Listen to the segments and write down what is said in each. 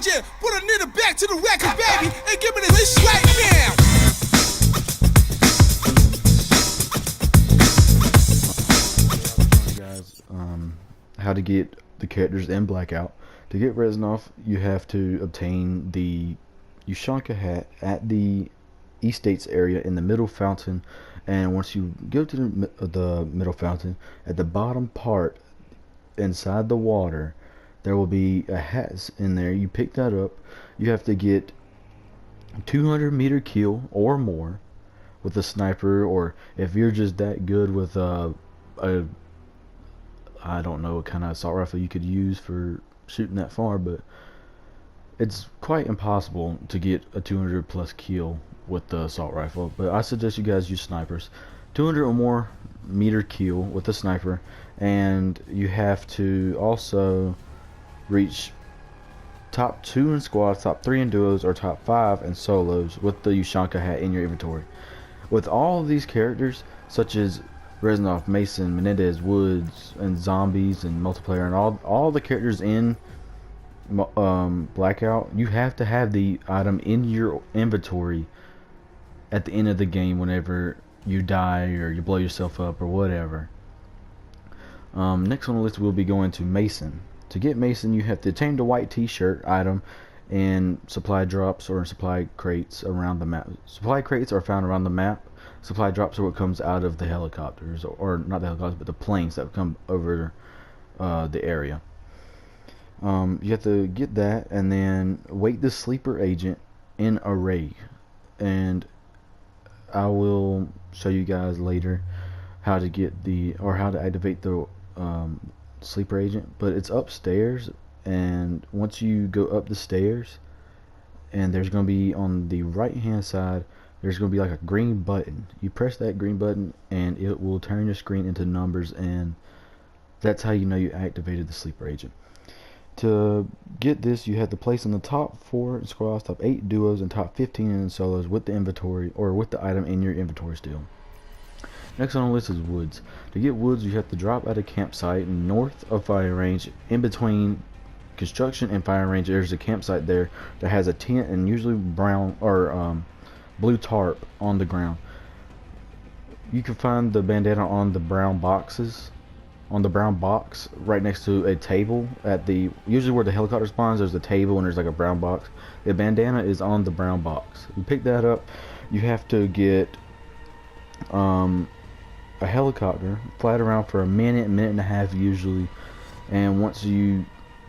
DJ, put a nigga back to the record, baby, and give me this right now. Guys, how to get the characters in Blackout. To get resin off, you have to obtain the Ushanka hat at the East States area in the middle fountain, and once you go to the middle fountain, at the bottom part inside the water there will be a hat in there. You pick that up. You have to get 200-meter kill or more with a sniper, or if you're just that good with a I don't know what kind of assault rifle you could use for shooting that far, but it's quite impossible to get a 200 plus kill with the assault rifle. But I suggest you guys use snipers. 200 or more meter kill with a sniper, and you have to also reach top 2 in squads, top 3 in duos, or top 5 in solos with the Ushanka hat in your inventory. With all of these characters, such as Reznov, Mason, Menendez, Woods, and Zombies, and Multiplayer, and all the characters in Blackout, you have to have the item in your inventory at the end of the game whenever you die or you blow yourself up or whatever. Next on the list we'll be going to Mason. To get Mason, you have to obtain the white t-shirt item in supply drops or in supply crates around the map. Supply crates are found around the map. Supply drops are what comes out of the helicopters, or not the helicopters, but the planes that come over the area. You have to get that, and then wait the sleeper agent in array, and I will show you guys later how to get how to activate the sleeper agent. But it's upstairs, and once you go up the stairs, and there's going to be on the right hand side, there's going to be like a green button. You press that green button and it will turn your screen into numbers, and that's how you know you activated the sleeper agent. To get this, you have to place in the top 4 in squads, top 8 duos, and top 15 in solos with the inventory, or with the item in your inventory still. Next on the list is Woods. To get Woods, you have to drop at a campsite north of fire range. In between construction and fire range, there's a campsite there that has a tent and usually brown or blue tarp on the ground. You can find the bandana on the brown boxes, on the brown box right next to a table at the, usually where the helicopter spawns, there's a table and there's like a brown box. The bandana is on the brown box. You pick that up. You have to get a helicopter, fly it around for a minute and a half usually, and once you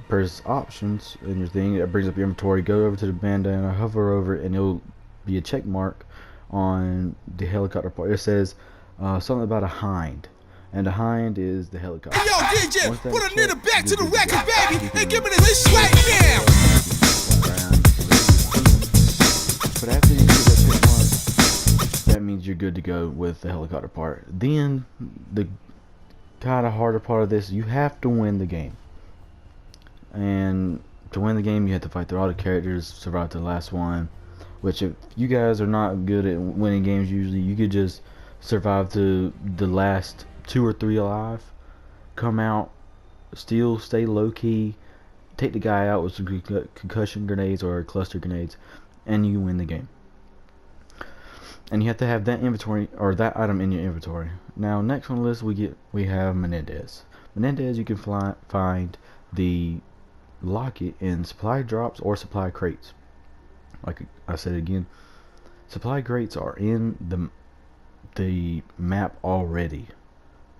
press options in your thing, it brings up your inventory. Go over to the bandana, hover over it, and it'll be a check mark on the helicopter part. It says something about a hind, and the hind is the helicopter. Hey, yo, DJ, put a nigga back to the record, baby, and give me this right now. But after you get that check mark, that means you're good to go with the helicopter part. Then the kind of harder part of this, you have to win the game. And to win the game, you have to fight through all the characters, survive to the last one. Which, if you guys are not good at winning games, usually you could just survive to the last 2 or 3 alive, come out, still stay low key, take the guy out with some concussion grenades or cluster grenades, and you win the game. And you have to have that inventory, or that item in your inventory. Now, next on the list we have Menendez. Menendez, you can find the locket in supply drops or supply crates. Like I said again, supply crates are in the map already.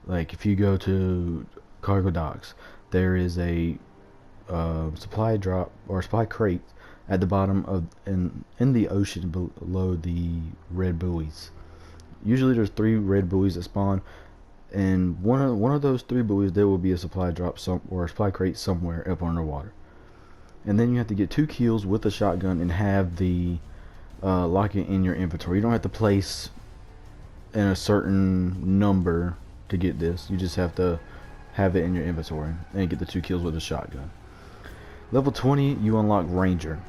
Like if you go to cargo docks, there is a supply drop or supply crate at the bottom of in the ocean below the red buoys. Usually there's 3 red buoys that spawn, and one of those 3 buoys there will be a supply drop or a supply crate somewhere up underwater. And then you have to get 2 kills with a shotgun and have the locket in your inventory. You don't have to place in a certain number to get this. You just have to have it in your inventory and get the 2 kills with a shotgun. Level 20, you unlock Ranger.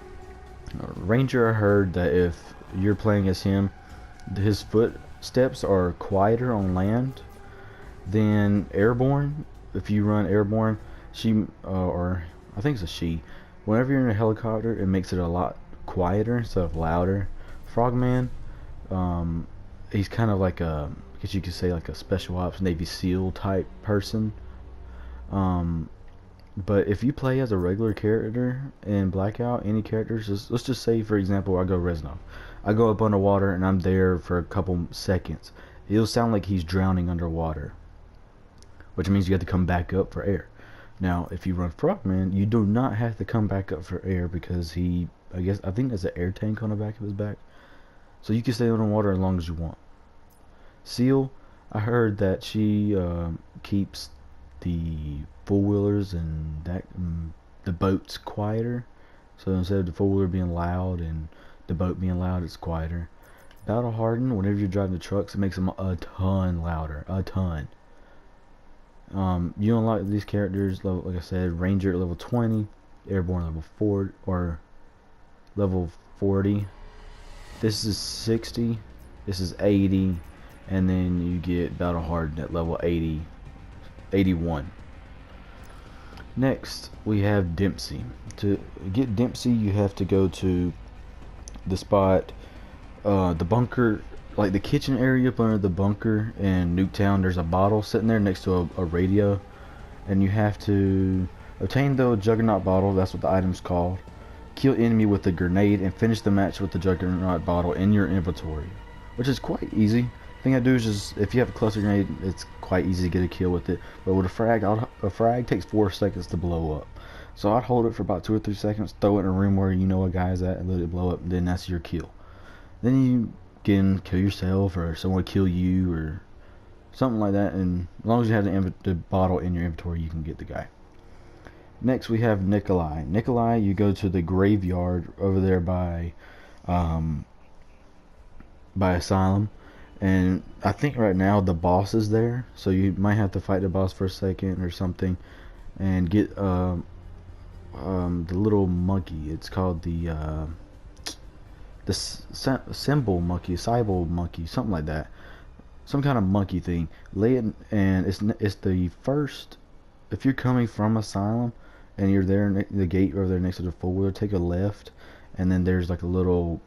Ranger, I heard that if you're playing as him, his footsteps are quieter on land than airborne. If you run airborne, she or I think it's a she, Whenever you're in a helicopter, it makes it a lot quieter instead of louder. Frogman, he's kind of like a, I guess you could say like a special ops Navy SEAL type person. But if you play as a regular character in Blackout, any characters, let's just say for example I go Reznov. I go up underwater and I'm there for a couple seconds. It'll sound like he's drowning underwater, which means you have to come back up for air. Now, if you run Frogman, you do not have to come back up for air because I think there's an air tank on the back of his back. So you can stay underwater as long as you want. Seal, I heard that she keeps the four-wheelers and the boats quieter. So instead of the four-wheeler being loud and the boat being loud, it's quieter. Battle hardened, whenever you're driving the trucks, it makes them a ton louder. A ton. You unlock these characters, like I said, Ranger at level 20, Airborne level 4, or level 40. This is 60, this is 80, and then you get Battle Hardened at level 80, 81. Next, we have Dempsey. To get Dempsey, you have to go to the spot, the bunker, like the kitchen area up under the bunker in Nuketown. There's a bottle sitting there next to a radio, and you have to obtain the Juggernaut bottle. That's what the item's called. Kill enemy with a grenade and finish the match with the Juggernaut bottle in your inventory, which is quite easy. Thing I do is just, if you have a cluster grenade, it's quite easy to get a kill with it. But with a frag takes 4 seconds to blow up. So I'd hold it for about 2 or 3 seconds, throw it in a room where you know a guy's at, and let it blow up. And then that's your kill. Then you can kill yourself, or someone kill you, or something like that. And as long as you have the bottle in your inventory, you can get the guy. Next, we have Nikolai. Nikolai, you go to the graveyard over there by Asylum. And I think right now the boss is there, so you might have to fight the boss for a second or something, and get the little monkey. It's called the symbol monkey, Cybele monkey, something like that, some kind of monkey thing. Lay it, and it's the first. If you're coming from Asylum and you're there, the gate over there next to the four-wheeler, take a left, and then there's like a little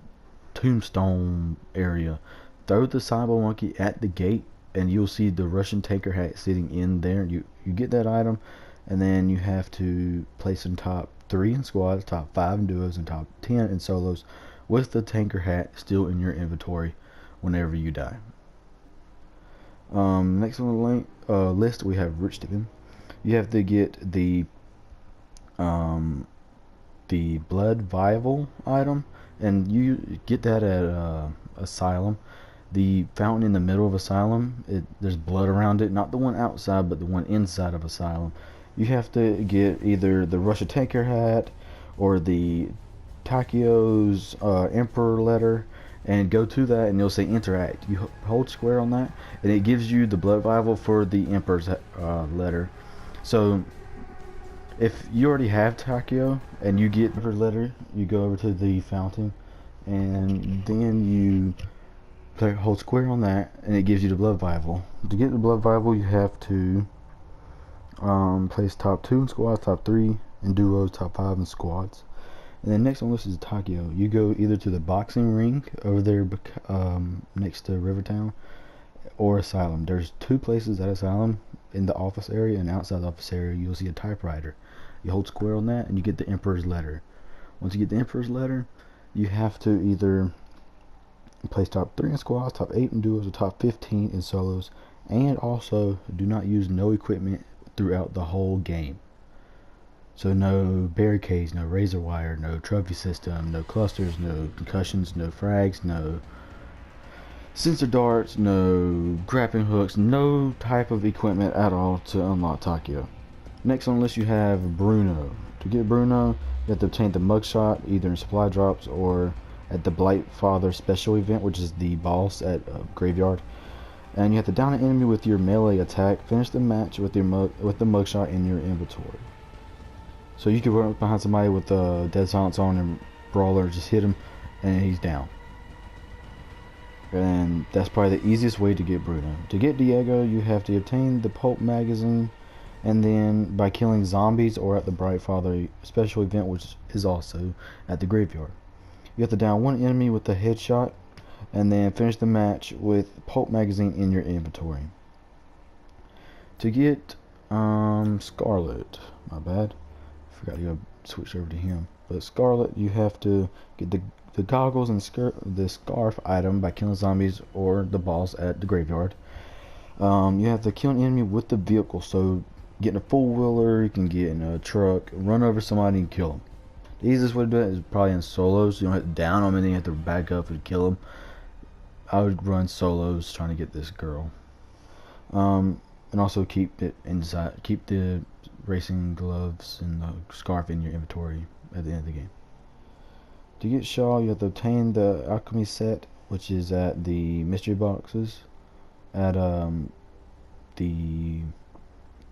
tombstone area. Throw the Cybele monkey at the gate, and you'll see the Russian tanker hat sitting in there. You get that item, and then you have to place in top 3 in squads, top 5 in duos, and top 10 in solos, with the tanker hat still in your inventory whenever you die. Next on the list, we have Rich Chicken. You have to get the blood vial item, and you get that at Asylum. The fountain in the middle of Asylum, there's blood around it, not the one outside, but the one inside of Asylum. You have to get either the Russia tanker hat or the Takio's Emperor letter, and go to that, and you'll say interact. You hold square on that, and it gives you the blood vial for the Emperor's letter. So if you already have Takio and you get her letter, you go over to the fountain, and then you hold square on that, and it gives you the blood vial. To get the blood vial, you have to place top 2 in squads, top 3 in duos, top 5 in squads. And then next on the list is Takio. You go either to the boxing ring over there next to Rivertown, or Asylum. There's 2 places at Asylum, in the office area and outside the office area. You'll see a typewriter. You hold square on that, and you get the Emperor's letter. Once you get the Emperor's letter, you have to either place top 3 in squads, top 8 in duos, or top 15 in solos, and also do not use no equipment throughout the whole game. So no barricades, no razor wire, no trophy system, no clusters, no concussions, no frags, no sensor darts, no grappling hooks, no type of equipment at all to unlock Takio. Next on the list, you have Bruno. To get Bruno, you have to obtain the mugshot either in supply drops or at the Blight Father special event, which is the boss at Graveyard. And you have to down an enemy with your melee attack. Finish the match with the mugshot in your inventory. So you can run up behind somebody with Dead Silence on and Brawler, just hit him, and he's down. And that's probably the easiest way to get Bruno. To get Diego, you have to obtain the Pulp magazine and then by killing zombies or at the Bright Father special event, which is also at the graveyard. You have to down one enemy with a headshot, and then finish the match with Pulp Magazine in your inventory. To get Scarlet, my bad, forgot you switched over to him. But Scarlet, you have to get the goggles and the scarf item by killing zombies or the boss at the graveyard. You have to kill an enemy with the vehicle, so getting a full wheeler, you can get in a truck, run over somebody and kill them. The easiest way to do it is probably in solos. You don't have to down them and then you have to back up and kill them. I would run solos trying to get this girl. And also keep it inside. Keep the racing gloves and the scarf in your inventory at the end of the game. To get Shaw, you have to obtain the alchemy set, which is at the mystery boxes at the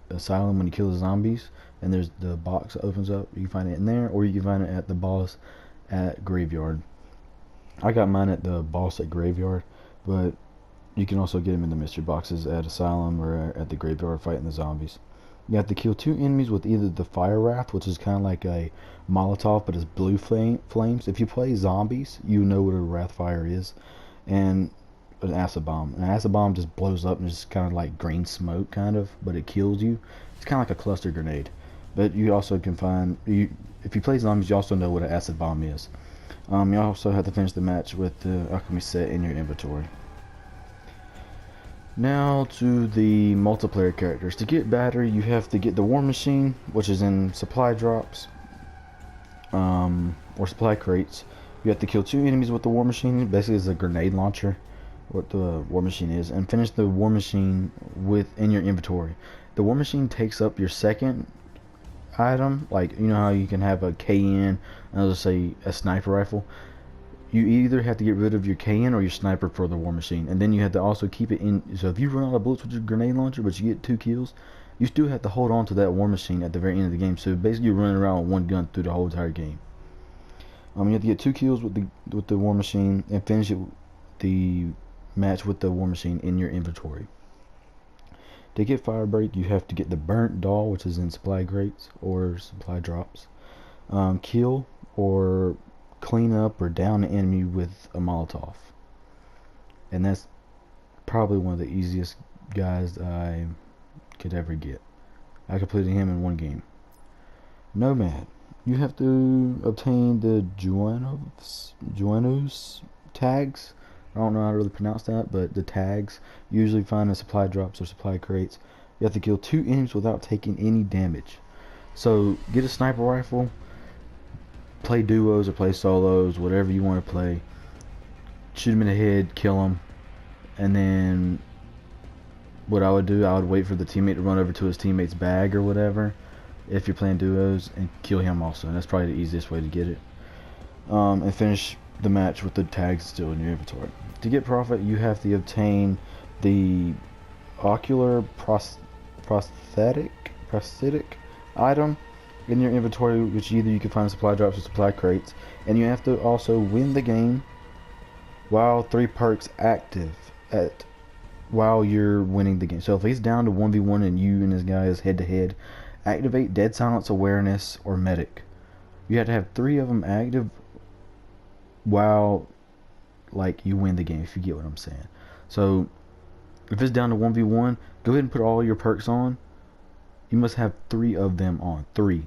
asylum when you kill the zombies. And there's the box that opens up. You can find it in there, or you can find it at the boss at graveyard. I got mine at the boss at graveyard, but you can also get them in the mystery boxes at asylum or at the graveyard fighting the zombies. You have to kill 2 enemies with either the fire wrath, which is kind of like a Molotov but it's blue flames. If you play zombies, you know what a wrath fire is, and an acid bomb. An acid bomb just blows up and just kind of like green smoke kind of, but it kills you. It's kind of like a cluster grenade. But you also can find, if you play zombies, you also know what an acid bomb is. You also have to finish the match with the alchemy set in your inventory. Now to the multiplayer characters. To get Battery, you have to get the War Machine, which is in supply drops or supply crates. You have to kill 2 enemies with the War Machine. Basically, it's a grenade launcher, what the War Machine is, and finish the War Machine in your inventory. The War Machine takes up your second item, like you know how you can have a KN and let's say a sniper rifle. You either have to get rid of your KN or your sniper for the War Machine, and then you have to also keep it in. So if you run out of bullets with your grenade launcher but you get 2 kills, you still have to hold on to that War Machine at the very end of the game. So basically you're running around with one gun through the whole entire game. You have to get 2 kills with the War Machine and finish the match with the War Machine in your inventory. To get Firebreak, you have to get the Burnt Doll, which is in supply crates or supply drops. Kill or clean up or down an enemy with a Molotov. And that's probably one of the easiest guys I could ever get. I completed him in 1 game. Nomad. You have to obtain the Juanos tags. I don't know how to really pronounce that, but the tags usually find in supply drops or supply crates. You have to kill 2 enemies without taking any damage. So get a sniper rifle, play duos or play solos, whatever you want to play. Shoot them in the head, kill them, and then what I would do, I would wait for the teammate to run over to his teammate's bag or whatever, if you're playing duos, and kill him also. And that's probably the easiest way to get it. And finish the match with the tags still in your inventory. To get Profit, you have to obtain the ocular prosthetic item in your inventory, which either you can find in supply drops or supply crates, and you have to also win the game while 3 perks active while you're winning the game. So if he's down to 1v1 and you and this guy is head to head, activate Dead Silence, Awareness, or Medic. You have to have 3 of them active while like you win the game, if you get what I'm saying. So if it's down to 1v1, go ahead and put all your perks on. You must have 3 of them on. 3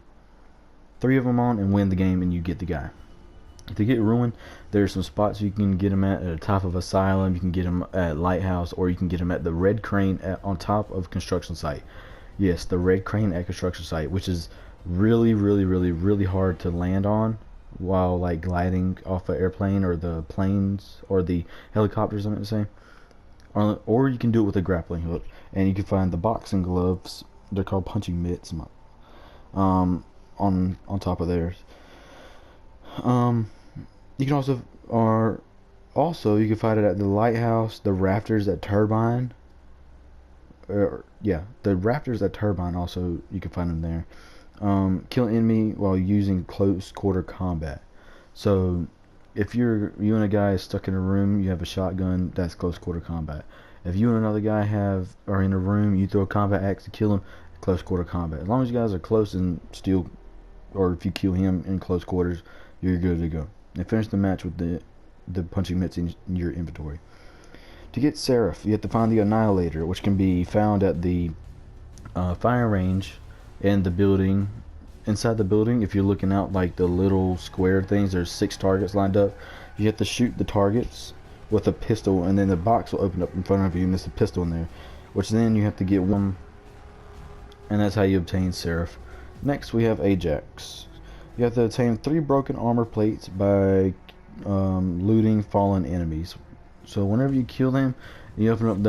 of them on and win the game, and you get the guy. To get Ruin, there's some spots you can get them at the top of Asylum, you can get them at Lighthouse, or you can get them at the Red Crane on top of construction site. Yes, the Red Crane at construction site, which is really hard to land on while like gliding off an airplane or the planes or the helicopters, I meant to say. Or you can do it with a grappling hook, and you can find the boxing gloves. They're called punching mitts. On top of theirs. You can also you can find it at the Lighthouse, the Rafters at Turbine. The Rafters at Turbine also, you can find them there. Kill an enemy while using close quarter combat. So if you and a guy is stuck in a room, you have a shotgun, that's close quarter combat. If you and another guy are in a room, you throw a combat axe to kill him, close quarter combat. As long as you guys are close and still, or if you kill him in close quarters, you're good to go. And finish the match with the punching mitts in your inventory. To get Seraph, you have to find the Annihilator, which can be found at the fire range in the building. Inside the building, if you're looking out like the little square things, there's 6 targets lined up. You have to shoot the targets with a pistol, and then the box will open up in front of you and there's a pistol in there, which then you have to get one, and that's how you obtain Seraph. Next we have Ajax. You have to obtain 3 broken armor plates by looting fallen enemies. So whenever you kill them, you open up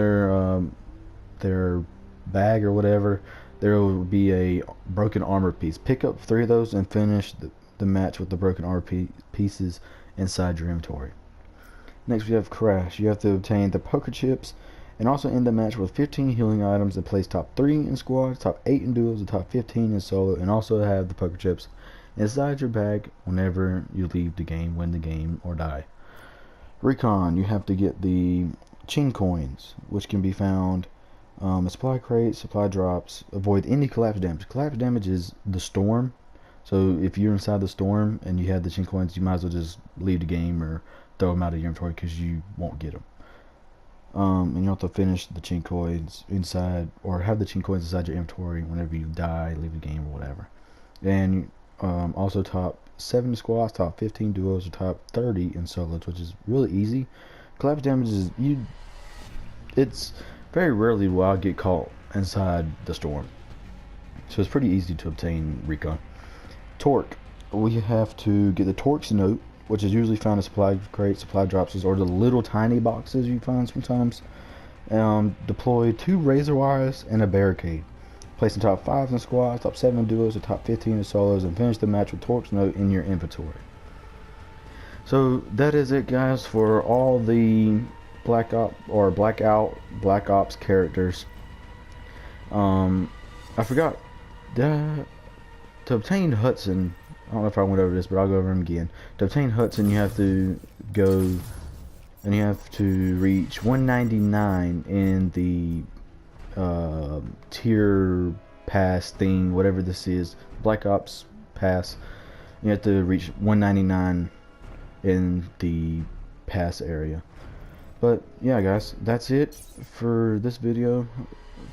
their bag or whatever, there will be a broken armor piece. Pick up 3 of those and finish the match with the broken armor pieces inside your inventory. Next we have Crash. You have to obtain the poker chips and also end the match with 15 healing items and place top 3 in squads, top 8 in duos, and top 15 in solo, and also have the poker chips inside your bag whenever you leave the game, win the game, or die. Recon. You have to get the Chin coins, which can be found in supply crates, supply drops. Avoid any collapse damage. Collapse damage is the storm, so if you're inside the storm and you have the Chin coins, you might as well just leave the game or throw them out of your inventory because you won't get them. And you have to finish the Chin coins inside, or have the Chin coins inside your inventory whenever you die, leave the game, or whatever. And also top 7 squads, top 15 duos, or top 30 in solos, which is really easy. Collapse damage is it's very rarely will I get caught inside the storm, so it's pretty easy to obtain recon. Torque. We have to get the Torque's note, which is usually found in supply crates, supply drops, or the little tiny boxes you find sometimes. Deploy 2 razor wires and a barricade. Place in top 5 in squads, top 7 duos, or top 15 in solos, and finish the match with Torque's note in your inventory. So that is it, guys, for all the Blackout, Black Ops characters. I forgot to obtain Hudson. I don't know if I went over this, but I'll go over him again. To obtain Hudson, you have to go and you have to reach 199 in the tier pass thing, whatever this is, Black Ops pass. You have to reach 199 in the pass area. But yeah, guys, that's it for this video,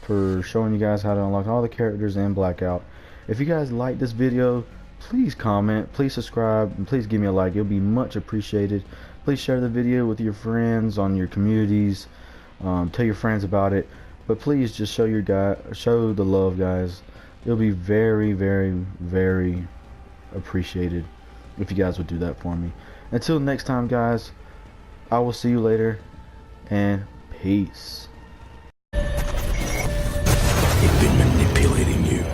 for showing you guys how to unlock all the characters in Blackout. If you guys like this video, please comment, please subscribe, and please give me a like. It'll be much appreciated. Please share the video with your friends on your communities. Tell your friends about it. But please just show the love, guys. It'll be very, very, very appreciated if you guys would do that for me. Until next time, guys, I will see you later, and peace. They've been manipulating you.